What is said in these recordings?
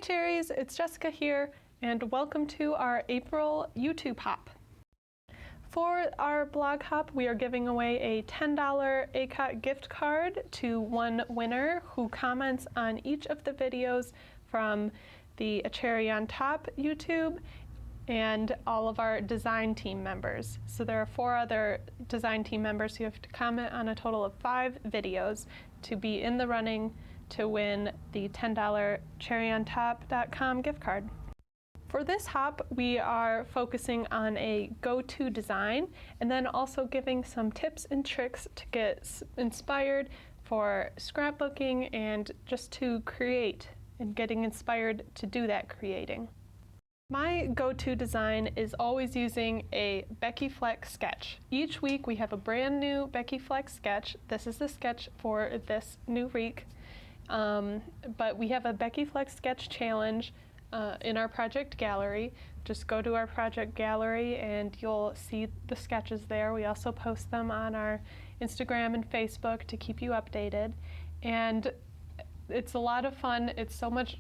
Cherries, it's Jessica here, and welcome to our April YouTube Hop. For our blog hop, we are giving away a $10 ACOT gift card to one winner who comments on each of the videos from the A Cherry on Top YouTube and all of our design team members. So there are 4 other design team members who have to comment on a total of 5 videos to be in the running to win the $10 cherryontop.com gift card. For this hop, we are focusing on a go-to design and then also giving some tips and tricks to get inspired for scrapbooking and just to create and getting inspired to do that creating. My go-to design is always using a Becky Fleck sketch. Each week we have a brand new Becky Fleck sketch. This is the sketch for this new week. But we have a Becky Fleck sketch challenge in our project gallery. Just go to our project gallery and you'll see the sketches there. We also post them on our Instagram and Facebook to keep you updated. And it's a lot of fun. It's so much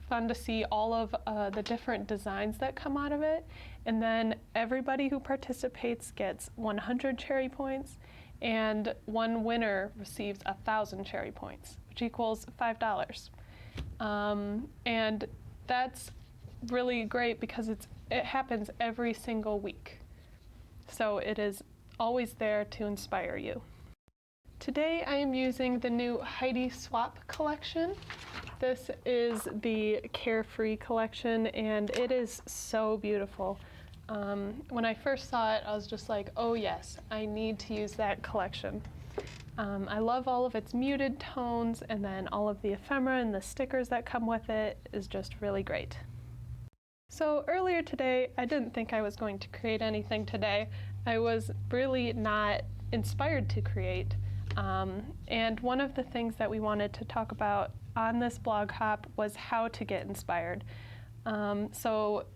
fun to see all of the different designs that come out of it. And then everybody who participates gets 100 cherry points, and one winner receives 1,000 cherry points, which equals $5. And that's really great because it happens every single week. So it is always there to inspire you. Today I am using the new Heidi Swapp collection. This is the Carefree Collection and it is so beautiful. When I first saw it, I was just like, oh yes, I need to use that collection. I love all of its muted tones, and then all of the ephemera and the stickers that come with it is just really great. So earlier today, I didn't think I was going to create anything today. I was really not inspired to create. And one of the things that we wanted to talk about on this blog hop was how to get inspired. So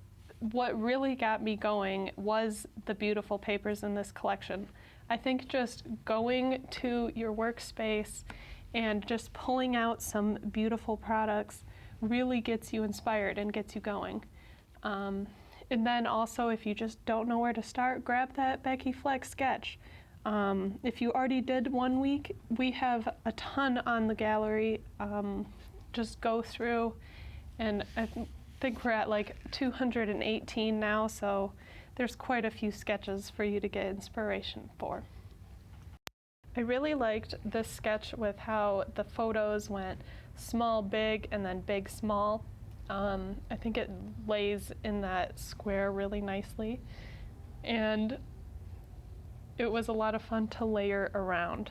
what really got me going was the beautiful papers in this collection. I think just going to your workspace and just pulling out some beautiful products really gets you inspired and gets you going. And then also, if you just don't know where to start, grab that Becky Fleck sketch. If you already did one week, we have a ton on the gallery. Just go through, and I think we're at like 218 now, so there's quite a few sketches for you to get inspiration for. I really liked this sketch with how the photos went small, big, and then big, small. I think it lays in that square really nicely, and it was a lot of fun to layer around.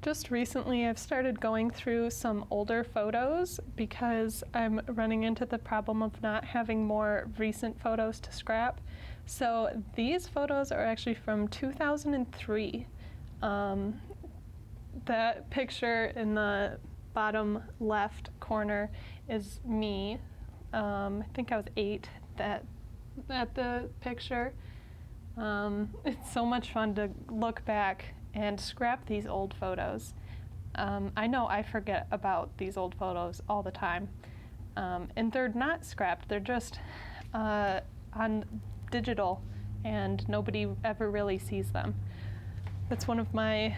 Just recently I've started going through some older photos because I'm running into the problem of not having more recent photos to scrap. So these photos are actually from 2003. That picture in the bottom left corner is me. I think I was 8 at the picture. It's so much fun to look back and scrap these old photos. I know I forget about these old photos all the time. And they're not scrapped, they're just on digital and nobody ever really sees them. That's one of my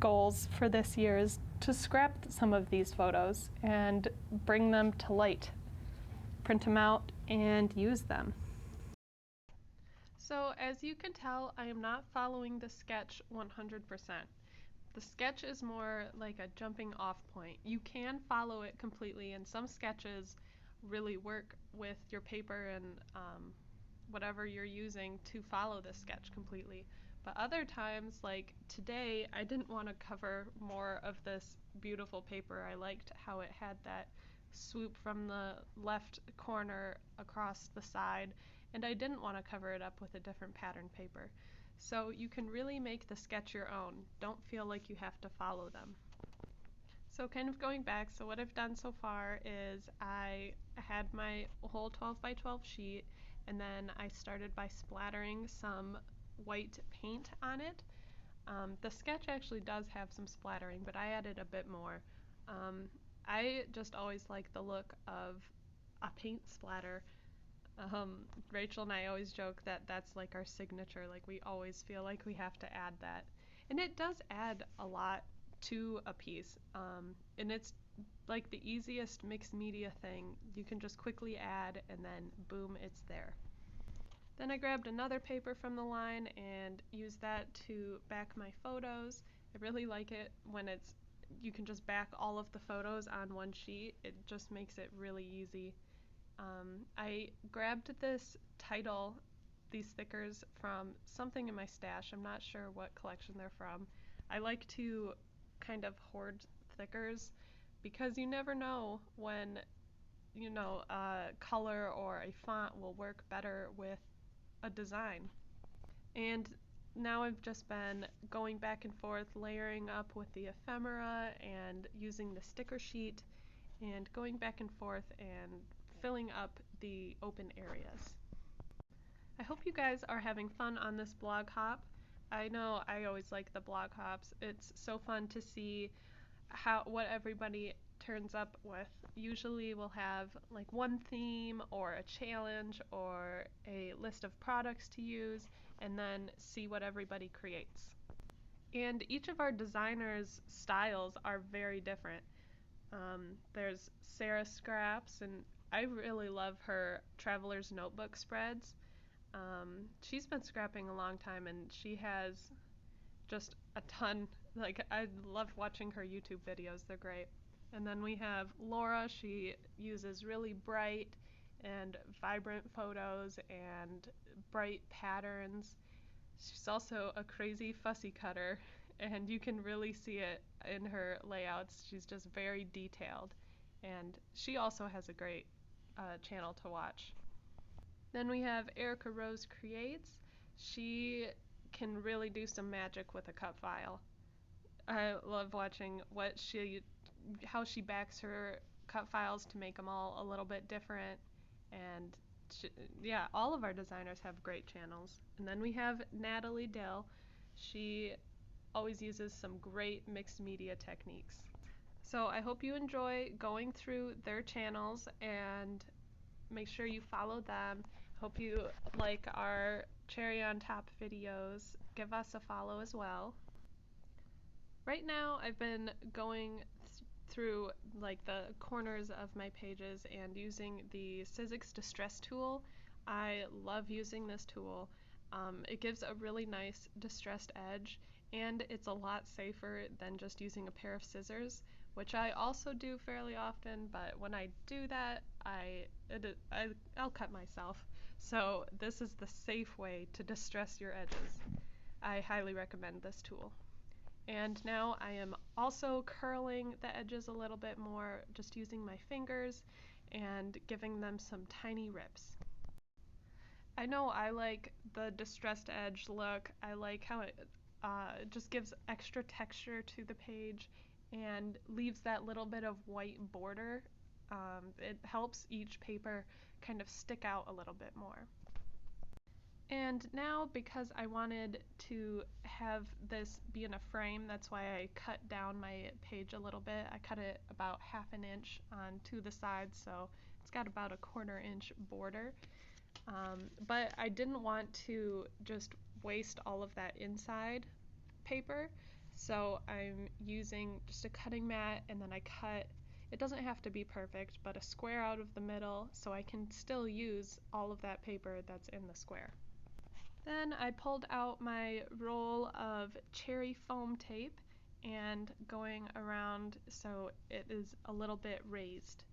goals for this year, is to scrap some of these photos and bring them to light. Print them out and use them. So as you can tell, I am not following the sketch 100%. The sketch is more like a jumping off point. You can follow it completely, and some sketches really work with your paper and whatever you're using to follow the sketch completely. But other times, like today, I didn't want to cover more of this beautiful paper. I liked how it had that swoop from the left corner across the side, and I didn't want to cover it up with a different pattern paper. So you can really make the sketch your own. Don't feel like you have to follow them. So kind of going back, so what I've done so far is I had my whole 12 by 12 sheet, and then I started by splattering some white paint on it. The sketch actually does have some splattering, but I added a bit more. I just always like the look of a paint splatter. Rachel and I always joke that that's like our signature, like we always feel like we have to add that. And it does add a lot to a piece. And it's like the easiest mixed media thing. You can just quickly add and then boom, it's there. Then I grabbed another paper from the line and used that to back my photos. I really like it when you can just back all of the photos on one sheet. It just makes it really easy. I grabbed this title, these stickers, from something in my stash. I'm not sure what collection they're from. I like to kind of hoard stickers because you never know when, a color or a font will work better with a design. And now I've just been going back and forth, layering up with the ephemera and using the sticker sheet and going back and forth and filling up the open areas. I hope you guys are having fun on this blog hop. I know I always like the blog hops. It's so fun to see what everybody turns up with. Usually we'll have like one theme or a challenge or a list of products to use and then see what everybody creates. And each of our designers' styles are very different. There's Sarah Scraps, and I really love her Traveler's Notebook spreads. She's been scrapping a long time and she has just a ton. Like, I love watching her YouTube videos, they're great. And then we have Laura. She uses really bright and vibrant photos and bright patterns. She's also a crazy fussy cutter, and you can really see it in her layouts. She's just very detailed, and she also has a great channel to watch. Then we have Erica Rose Creates. She can really do some magic with a cut file. I love watching how she backs her cut files to make them all a little bit different. And yeah, all of our designers have great channels. And then we have Natalie Dell. She always uses some great mixed media techniques. So I hope you enjoy going through their channels and make sure you follow them. Hope you like our cherry on top videos. Give us a follow as well. Right now I've been going through like the corners of my pages and using the Sizzix distress tool. I love using this tool. It gives a really nice distressed edge, and it's a lot safer than just using a pair of scissors, which I also do fairly often, but when I do that, I'll cut myself. So this is the safe way to distress your edges. I highly recommend this tool. And now I am also curling the edges a little bit more, just using my fingers and giving them some tiny rips. I know I like the distressed edge look. I like how it just gives extra texture to the page and leaves that little bit of white border. It helps each paper kind of stick out a little bit more. And now, because I wanted to have this be in a frame, that's why I cut down my page a little bit. I cut it about 1/2 inch onto the side, so it's got about a 1/4 inch border. But I didn't want to just waste all of that inside paper, so I'm using just a cutting mat, and then I cut, it doesn't have to be perfect, but a square out of the middle so I can still use all of that paper that's in the square. Then I pulled out my roll of cherry foam tape and going around so it is a little bit raised.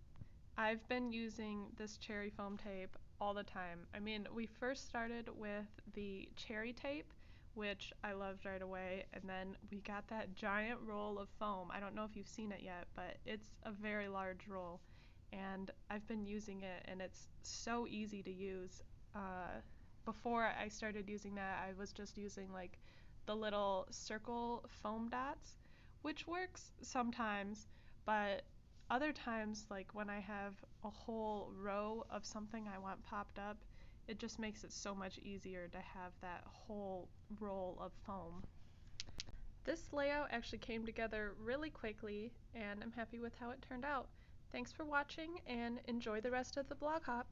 I've been using this cherry foam tape all the time. I mean, we first started with the cherry tape, which I loved right away, and then we got that giant roll of foam. I don't know if you've seen it yet, but it's a very large roll, and I've been using it, and it's so easy to use. Before I started using that, I was just using like the little circle foam dots, which works sometimes, but other times, like when I have a whole row of something I want popped up, it just makes it so much easier to have that whole roll of foam. This layout actually came together really quickly, and I'm happy with how it turned out. Thanks for watching and enjoy the rest of the blog hop.